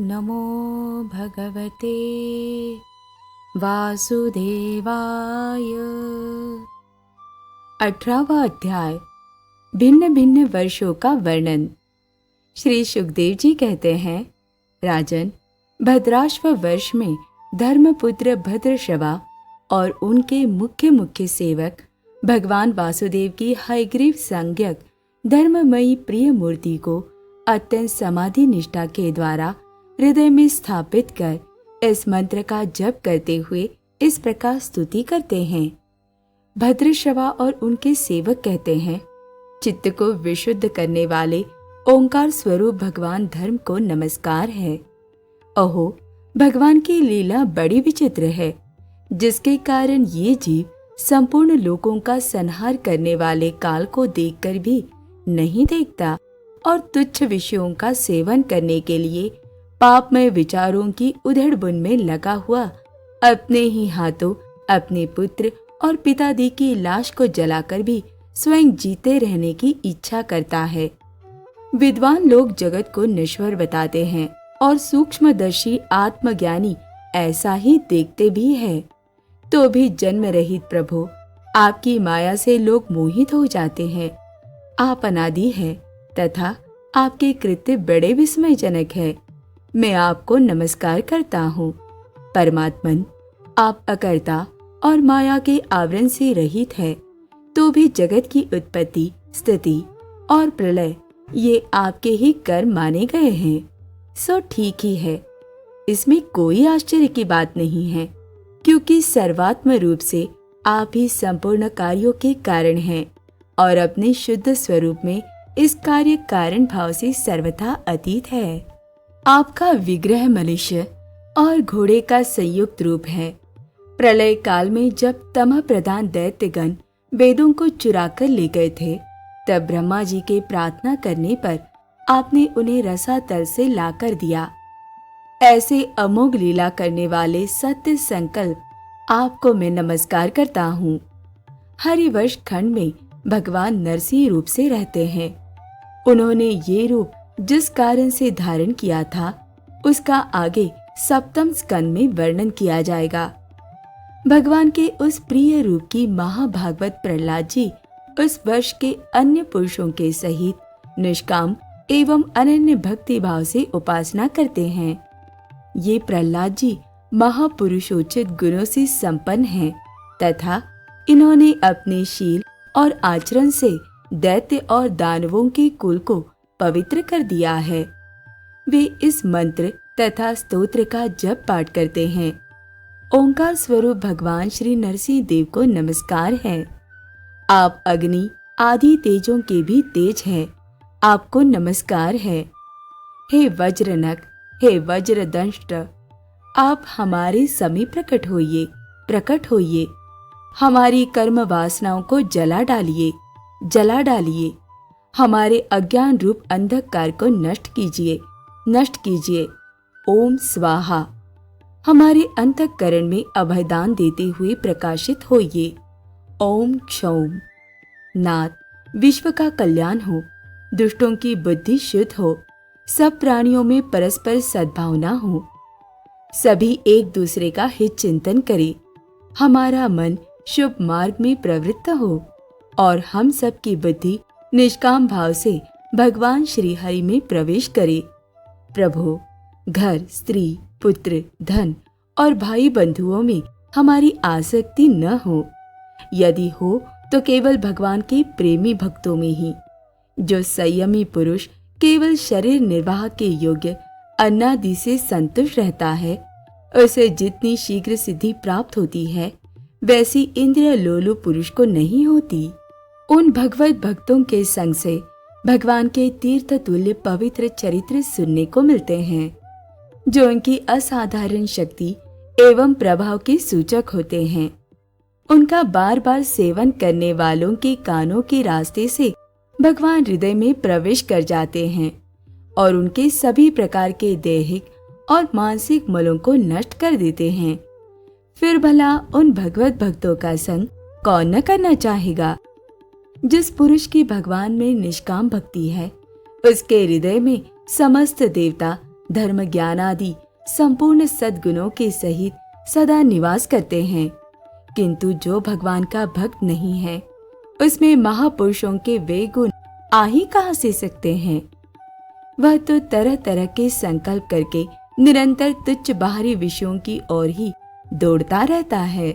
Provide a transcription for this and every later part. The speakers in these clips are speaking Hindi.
नमो भगवते वासुदेवाय। 18वां अध्याय भिन्न भिन्न वर्षों का वर्णन। श्री सुखदेव जी कहते हैं, राजन, भद्राश्व वर्ष में धर्मपुत्र भद्रश्रवा और उनके मुख्य मुख्य सेवक भगवान वासुदेव की हयग्रीव संज्ञक धर्ममयी प्रिय मूर्ति को अत्यंत समाधि निष्ठा के द्वारा हृदय में स्थापित कर इस मंत्र का जप करते हुए इस प्रकार स्तुति करते हैं। भद्रश्रवा और उनके सेवक कहते हैं, चित्त को विशुद्ध करने वाले ओंकार स्वरूप भगवान धर्म को नमस्कार है। अहो, भगवान की लीला बड़ी विचित्र है, जिसके कारण ये जीव संपूर्ण लोकों का संहार करने वाले काल को देखकर भी नहीं देखता और तुच्छ विषयों का सेवन करने के लिए पापमय विचारों की उधेड़-बुन में लगा हुआ अपने ही हाथों अपने पुत्र और पिताजी की लाश को जलाकर भी स्वयं जीते रहने की इच्छा करता है। विद्वान लोग जगत को नश्वर बताते हैं और सूक्ष्मदर्शी आत्मज्ञानी ऐसा ही देखते भी है, तो भी जन्म रहित प्रभु, आपकी माया से लोग मोहित हो जाते हैं। आप अनादि है तथा आपके कृत्य बड़े विस्मयजनक है। मैं आपको नमस्कार करता हूँ। परमात्मन, आप अकर्ता और माया के आवरण से रहित है, तो भी जगत की उत्पत्ति, स्थिति और प्रलय ये आपके ही कर्म माने गए हैं, सो ठीक ही है। इसमें कोई आश्चर्य की बात नहीं है, क्योंकि सर्वात्म रूप से आप ही संपूर्ण कार्यों के कारण हैं और अपने शुद्ध स्वरूप में इस कार्य कारण भाव से सर्वथा अतीत है। आपका विग्रह मनुष्य और घोड़े का संयुक्त रूप है। प्रलय काल में जब तमः प्रधान दैत्यगण वेदों को चुराकर ले गए थे, तब ब्रह्मा जी के प्रार्थना करने पर आपने उन्हें रसातल से लाकर दिया। ऐसे अमोघ लीला करने वाले सत्य संकल्प आपको मैं नमस्कार करता हूँ। हरिवर्ष खंड में भगवान नरसिंह रूप से रहते हैं। उन्होंने ये रूप जिस कारण से धारण किया था, उसका आगे सप्तम स्कंद में वर्णन किया जाएगा। भगवान के उस प्रिय रूप की महाभागवत प्रहलाद जी उस वर्ष के अन्य पुरुषों के सहित निष्काम एवं अनन्य भक्ति भाव से उपासना करते हैं। ये प्रहलाद जी महापुरुषोचित गुणों से संपन्न हैं तथा इन्होंने अपने शील और आचरण से दैत्य और दानवों के कुल को पवित्र कर दिया है। वे इस मंत्र तथा स्तोत्र का जप पाठ करते हैं। ओंकार स्वरूप भगवान श्री नरसिंह देव को नमस्कार है। आप अग्नि आदि तेजों के भी तेज हैं, आपको नमस्कार है। हे वज्रनख, हे वज्रदंष्ट, आप हमारे समीप प्रकट होइए। हमारी कर्म वासनाओं को जला डालिए। हमारे अज्ञान रूप अंधकार को नष्ट कीजिए। ओम स्वाहा। हमारे अंतःकरण में अभयदान देते हुए प्रकाशित होइए। ओम क्षौम। नाथ, विश्व का कल्याण हो, दुष्टों की बुद्धि शुद्ध हो, सब प्राणियों में परस्पर सद्भावना हो, सभी एक दूसरे का हित चिंतन करे, हमारा मन शुभ मार्ग में प्रवृत्त हो और हम सब की बुद्धि निष्काम भाव से भगवान श्री हरि में प्रवेश करे। प्रभु, घर, स्त्री, पुत्र, धन और भाई बंधुओं में हमारी आसक्ति न हो। यदि हो तो केवल भगवान के प्रेमी भक्तों में ही। जो संयमी पुरुष केवल शरीर निर्वाह के योग्य अन्नादि से संतुष्ट रहता है, उसे जितनी शीघ्र सिद्धि प्राप्त होती है, वैसी इंद्रिय लोलुप पुरुष को नहीं होती। उन भगवत भक्तों के संग से भगवान के तीर्थ तुल्य पवित्र चरित्र सुनने को मिलते हैं, जो उनकी असाधारण शक्ति एवं प्रभाव के सूचक होते हैं। उनका बार बार सेवन करने वालों के कानों के रास्ते से भगवान हृदय में प्रवेश कर जाते हैं और उनके सभी प्रकार के दैहिक और मानसिक मलों को नष्ट कर देते हैं। फिर भला उन भगवत भक्तों का संग कौन न करना चाहेगा। जिस पुरुष की भगवान में निष्काम भक्ति है, उसके हृदय में समस्त देवता धर्म ज्ञान आदि संपूर्ण सद्गुणों के सहित सदा निवास करते हैं, किंतु जो भगवान का भक्त नहीं है उसमें महापुरुषों के वे गुण आ ही कहाँ से सकते हैं। वह तो तरह तरह के संकल्प करके निरंतर तुच्छ बाहरी विषयों की ओर ही दौड़ता रहता है।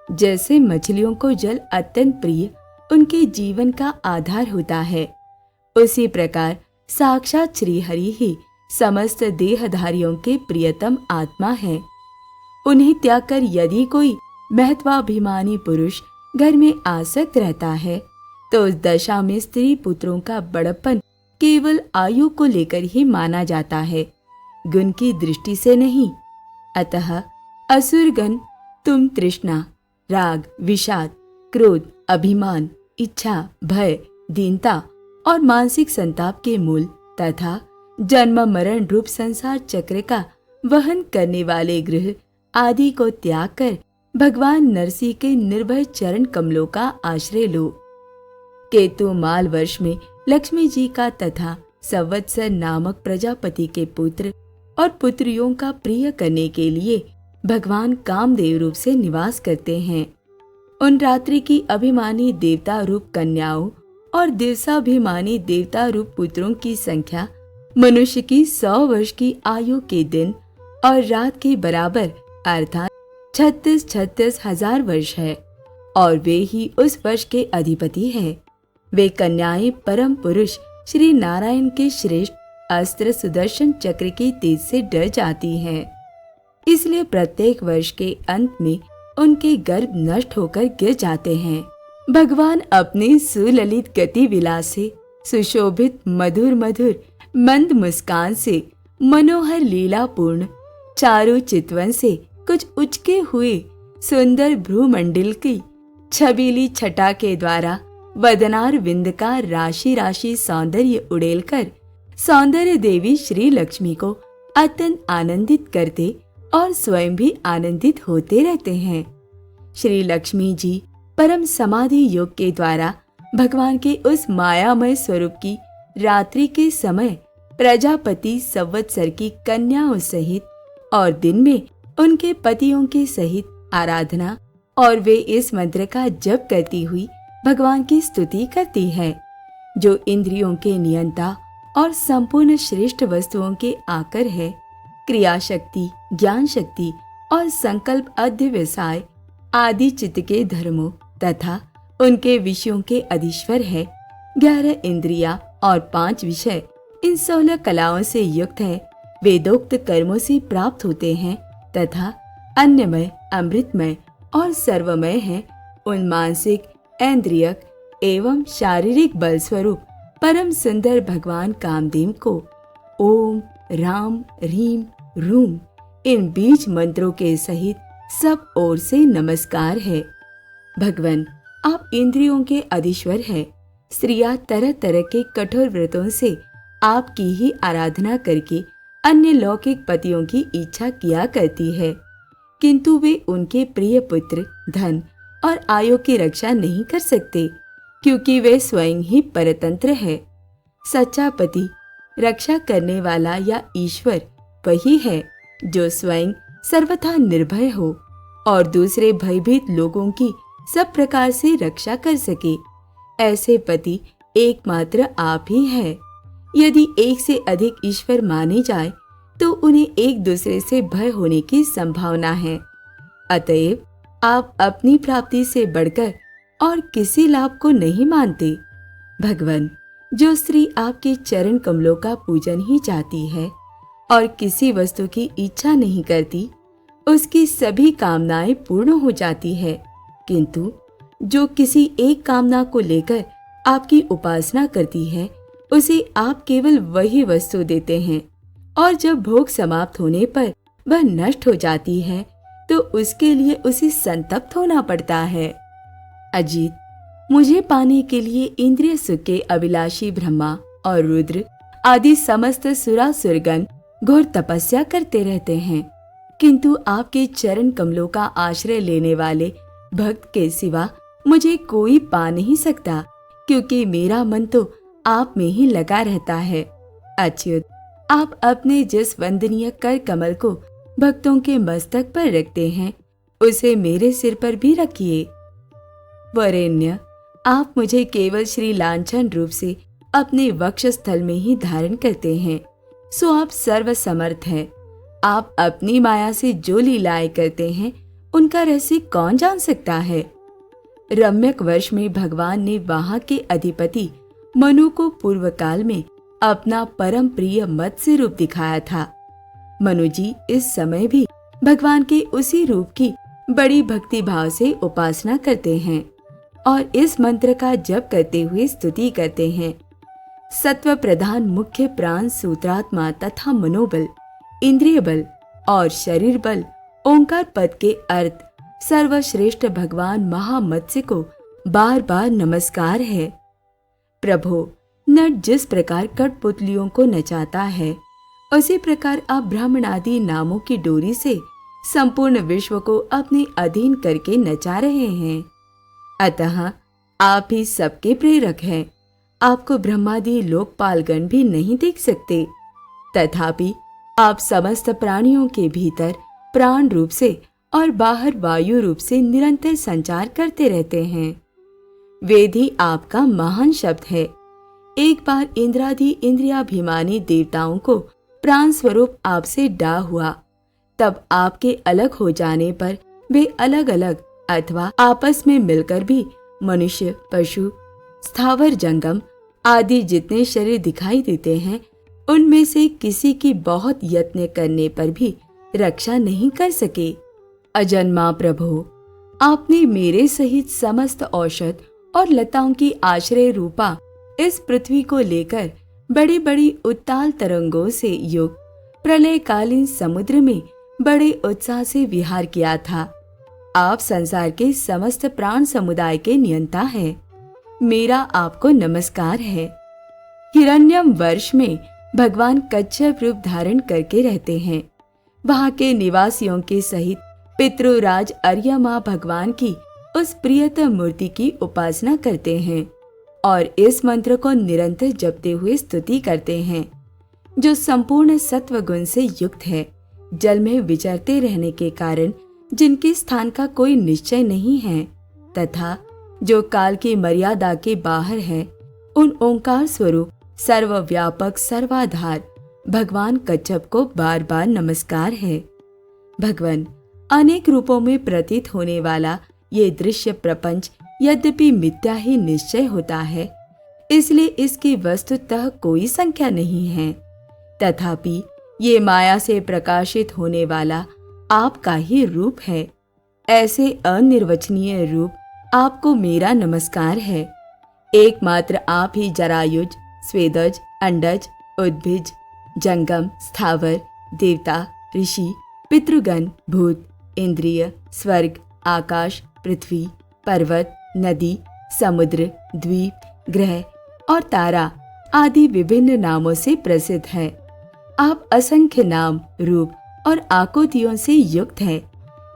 जैसे मछलियों को जल अत्यंत प्रिय उनके जीवन का आधार होता है, उसी प्रकार साक्षात श्री हरि ही समस्त देहधारियों के प्रियतम आत्मा है। उन्हें त्याग कर यदि कोई महत्वाभिमानी पुरुष घर में आसक्त रहता है तो उस दशा में स्त्री पुत्रों का बड़प्पन केवल आयु को लेकर ही माना जाता है, गुण की दृष्टि से नहीं। अतः असुरगण तुम तृष्णा, राग, विषाद, क्रोध, अभिमान, इच्छा, भय, दीनता और मानसिक संताप के मूल तथा जन्म मरण रूप संसार चक्र का वहन करने वाले गृह आदि को त्याग कर भगवान नरसिंह के निर्भय चरण कमलों का आश्रय लो। केतु माल वर्ष में लक्ष्मी जी का तथा संवत्सर नामक प्रजापति के पुत्र और पुत्रियों का प्रिय करने के लिए भगवान कामदेव रूप से निवास करते हैं। उन रात्रि की अभिमानी देवता रूप कन्याओं और दिवसाभिमानी देवता रूप पुत्रों की संख्या मनुष्य की 100 वर्ष की आयु के दिन और रात के बराबर अर्थात 36 हजार वर्ष है, और वे ही उस वर्ष के अधिपति हैं। वे कन्याएं परम पुरुष श्री नारायण के श्रेष्ठ अस्त्र सुदर्शन चक्र के तेज से डर जाती हैं। इसलिए प्रत्येक वर्ष के अंत में उनके गर्भ नष्ट होकर गिर जाते हैं। भगवान अपने सुललित गति विलास से सुशोभित मधुर मधुर मंद मुस्कान से मनोहर लीलापूर्ण चारों चितवन से कुछ उचके हुए सुंदर भ्रूमंडल की छबीली छटा के द्वारा वदनार विंद का राशि राशि सौंदर्य उड़ेलकर सौंदर्य देवी श्री लक्ष्मी को अत्यंत आनंदित करते और स्वयं भी आनंदित होते रहते हैं। श्री लक्ष्मी जी परम समाधि योग के द्वारा भगवान के उस मायामय स्वरूप की रात्रि के समय प्रजापति संवत्सर की कन्याओं सहित और दिन में उनके पतियों के सहित आराधना और वे इस मंत्र का जप करती हुई भगवान की स्तुति करती है, जो इंद्रियों के नियंता और संपूर्ण श्रेष्ठ वस्तुओं के आकर है। क्रिया शक्ति, ज्ञान शक्ति और संकल्प अध्यवसाय आदि चित्त के धर्मों तथा उनके विषयों के अधीश्वर है। 11 इंद्रिया और 5 विषय इन 16 कलाओं से युक्त है। वेदोक्त कर्मों से प्राप्त होते हैं तथा अन्यमय, अमृतमय और सर्वमय है। उन मानसिक, इंद्रियक एवं शारीरिक बल स्वरूप परम सुंदर भगवान कामदेव को ओम राम रीम रूम इन बीज मंत्रों के सहित सब ओर से नमस्कार है। भगवान, आप इंद्रियों के अधीश्वर है। स्त्रियां तरह तरह के कठोर व्रतों से आपकी ही आराधना करके अन्य लौकिक पतियों की इच्छा किया करती है, किंतु वे उनके प्रिय पुत्र, धन और आयु की रक्षा नहीं कर सकते, क्योंकि वे स्वयं ही परतंत्र है। सच्चा पति, रक्षा करने वाला या ईश्वर वही है जो स्वयं सर्वथा निर्भय हो और दूसरे भयभीत लोगों की सब प्रकार से रक्षा कर सके। ऐसे पति एकमात्र आप ही है। यदि एक से अधिक ईश्वर माने जाए तो उन्हें एक दूसरे से भय होने की संभावना है। अतएव आप अपनी प्राप्ति से बढ़कर और किसी लाभ को नहीं मानते। भगवान, जो स्त्री आपके चरण कमलों का पूजन ही चाहती है और किसी वस्तु की इच्छा नहीं करती, उसकी सभी कामनाएं पूर्ण हो जाती है, किंतु जो किसी एक कामना को लेकर आपकी उपासना करती है, उसे आप केवल वही वस्तु देते हैं, और जब भोग समाप्त होने पर वह नष्ट हो जाती है तो उसके लिए उसे संतप्त होना पड़ता है। अजीत, मुझे पाने के लिए इंद्रिय सुख के अभिलाषी ब्रह्मा और रुद्र आदि समस्त सुरासुरगण घोर तपस्या करते रहते हैं, किंतु आपके चरण कमलों का आश्रय लेने वाले भक्त के सिवा मुझे कोई पा नहीं सकता, क्योंकि मेरा मन तो आप में ही लगा रहता है। अच्युत, आप अपने जिस वंदनीय कर कमल को भक्तों के मस्तक पर रखते हैं, उसे मेरे सिर पर भी रखिए। वरेण्य, आप मुझे केवल श्री लांछन रूप से अपने वक्षस्थल में ही धारण करते हैं, सो आप सर्व समर्थ हैं। आप अपनी माया से जो लीलाएं करते हैं, उनका रहस्य कौन जान सकता है। रम्यक वर्ष में भगवान ने वहां के अधिपति मनु को पूर्व काल में अपना परम प्रिय मत्स्य रूप दिखाया था। मनु जी इस समय भी भगवान के उसी रूप की बड़ी भक्ति भाव से उपासना करते हैं और इस मंत्र का जप करते हुए स्तुति करते हैं। सत्व प्रधान मुख्य प्राण सूत्रात्मा तथा मनोबल, इंद्रिय बल और शरीर बल ओंकार पद के अर्थ सर्वश्रेष्ठ भगवान महामत्स्य को बार बार नमस्कार है। प्रभो, नट जिस प्रकार कठपुतलियों को नचाता है, उसी प्रकार आप ब्राह्मण आदि नामों की डोरी से संपूर्ण विश्व को अपने अधीन करके नचा रहे हैं। अतः आप ही सबके प्रेरक हैं। आपको ब्रह्मादि लोकपालगण भी नहीं देख सकते, तथापि आप समस्त प्राणियों के भीतर प्राण रूप से और बाहर वायु रूप से निरंतर संचार करते रहते हैं। वेद ही आपका महान शब्द है। एक बार इंद्रादि इंद्रियाभिमानी देवताओं को प्राण स्वरूप आपसे डाह हुआ, तब आपके अलग हो जाने पर वे अलग अलग अथवा आपस में मिलकर भी मनुष्य, पशु, स्थावर जंगम आदि जितने शरीर दिखाई देते हैं, उनमें से किसी की बहुत यत्न करने पर भी रक्षा नहीं कर सके। अजन्मा प्रभु, आपने मेरे सहित समस्त औषध और लताओं की आश्रय रूपा इस पृथ्वी को लेकर बड़ी बड़ी उत्ताल तरंगों से युक्त प्रलयकालीन समुद्र में बड़े उत्साह से विहार किया था। आप संसार के समस्त प्राण समुदाय के नियंता हैं। मेरा आपको नमस्कार है। हिरण्यम वर्ष में भगवान कच्छप रूप धारण करके रहते हैं। वहां के निवासियों के सहित पितृराज अर्यमा भगवान की उस प्रियतम मूर्ति की उपासना करते हैं और इस मंत्र को निरंतर जपते हुए स्तुति करते हैं, जो संपूर्ण सत्व गुण से युक्त है, जल में विचरते रहने के कारण जिनके स्थान का कोई निश्चय नहीं है तथा जो काल की मर्यादा के बाहर है, उन ओंकार स्वरूप सर्वव्यापक सर्वाधार भगवान कच्छप को बार बार नमस्कार है। भगवान, अनेक रूपों में प्रतीत होने वाला ये दृश्य प्रपंच यद्यपि मिथ्या ही निश्चय होता है, इसलिए इसकी वस्तुतः कोई संख्या नहीं है, तथापि ये माया से प्रकाशित होने वाला आपका ही रूप है। ऐसे अनिर्वचनीय रूप आपको मेरा नमस्कार है। एकमात्र आप ही जरायुज, स्वेदज, अंडज, उद्भिज, जंगम, स्थावर, देवता, ऋषि, पितृगण, भूत, इंद्रिय, स्वर्ग, आकाश, पृथ्वी, पर्वत, नदी, समुद्र, द्वीप, ग्रह और तारा आदि विभिन्न नामों से प्रसिद्ध है। आप असंख्य नाम, रूप और आकृतियों से युक्त हैं।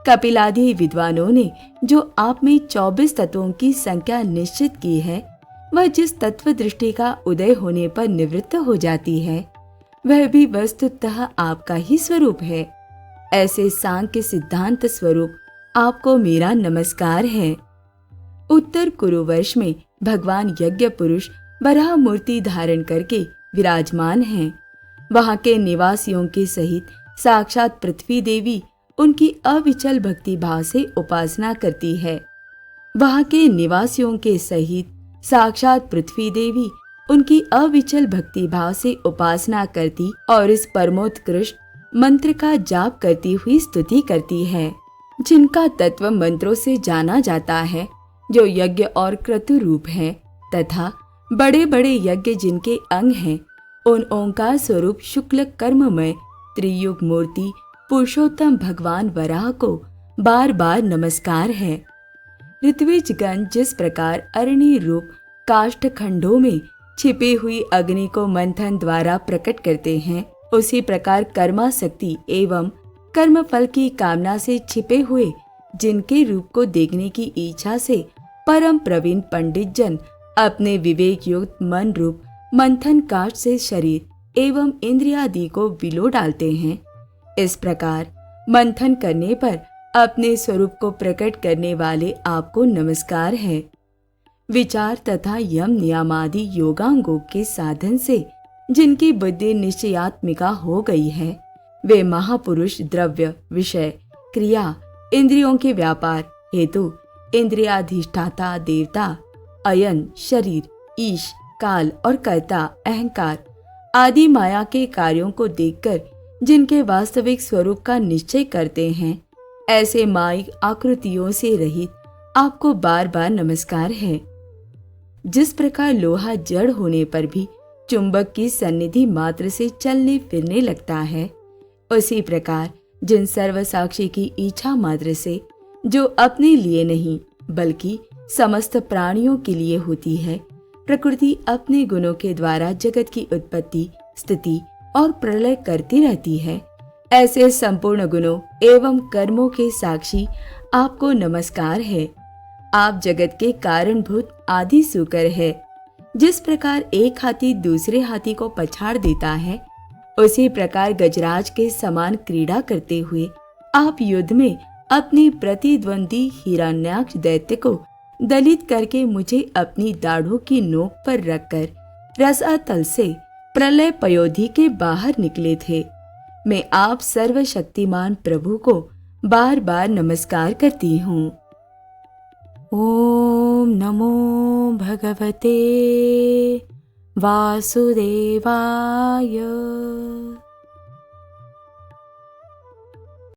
कपिलादि विद्वानों ने जो आप में 24 तत्वों की संख्या निश्चित की है, वह जिस तत्व दृष्टि का उदय होने पर निवृत्त हो जाती है, वह भी वस्तुतः आपका ही स्वरूप है। ऐसे सांख्य सिद्धांत स्वरूप आपको मेरा नमस्कार है। उत्तर कुरुवर्ष में भगवान यज्ञ पुरुष बराह मूर्ति धारण करके विराजमान हैं। वहां के निवासियों के सहित साक्षात पृथ्वी देवी उनकी अविचल भक्ति भाव से उपासना करती है। वहां के निवासियों के सहित साक्षात पृथ्वी देवी उनकी अविचल भक्ति भाव से उपासना करती और इस परमोत्कृष्ट मंत्र का जाप करती हुई स्तुति करती है, जिनका तत्व मंत्रों से जाना जाता है, जो यज्ञ और क्रतु रूप है तथा बड़े बड़े यज्ञ जिनके अंग हैं, उन ओंकार स्वरूप शुक्ल कर्ममय त्रियुग मूर्ति पुरुषोत्तम भगवान वराह को बार बार नमस्कार है। ऋत्विजगण जिस प्रकार अरणि रूप काष्ठ खंडों में छिपी हुई अग्नि को मंथन द्वारा प्रकट करते हैं, उसी प्रकार कर्मासक्ति एवं कर्मफल की कामना से छिपे हुए जिनके रूप को देखने की इच्छा से परम प्रवीण पंडित जन अपने विवेक युक्त मन रूप मंथन काष्ठ से शरीर एवं इंद्रियादि को बिलो डालते हैं। इस प्रकार मंथन करने पर अपने स्वरूप को प्रकट करने वाले आपको नमस्कार है। विचार तथा यम नियमादि योगांगों के साधन से जिनकी बुद्धि निश्चयात्मिका हो गई है, वे महापुरुष द्रव्य, विषय, क्रिया, इंद्रियों के व्यापार हेतु इंद्रियाधिष्ठाता देवता, अयन, शरीर, ईश, काल और कर्ता, अहंकार आदि माया के कार्यों को देखकर जिनके वास्तविक स्वरूप का निश्चय करते हैं, ऐसे माइक आकृतियों से रहित आपको बार बार नमस्कार है। जिस प्रकार लोहा जड़ होने पर भी चुंबक की सन्निधि मात्र से चलने फिरने लगता है, उसी प्रकार जिन सर्वसाक्षी की इच्छा मात्र से, जो अपने लिए नहीं बल्कि समस्त प्राणियों के लिए होती है, प्रकृति अपने गुणों के द्वारा जगत की उत्पत्ति, स्थिति और प्रलय करती रहती है, ऐसे संपूर्ण गुणों एवं कर्मों के साक्षी आपको नमस्कार है। आप जगत के कारणभूत आदि सूकर है। जिस प्रकार एक हाथी दूसरे हाथी को पछाड़ देता है, उसी प्रकार गजराज के समान क्रीड़ा करते हुए आप युद्ध में अपने प्रतिद्वंदी हिरण्याक्ष दैत्य को दलित करके मुझे अपनी दाढ़ों की नोक पर रखकर रसातल से प्रलय पयोधि के बाहर निकले थे। मैं आप सर्वशक्तिमान प्रभु को बार बार नमस्कार करती हूँ। ओम नमो भगवते वासुदेवाय।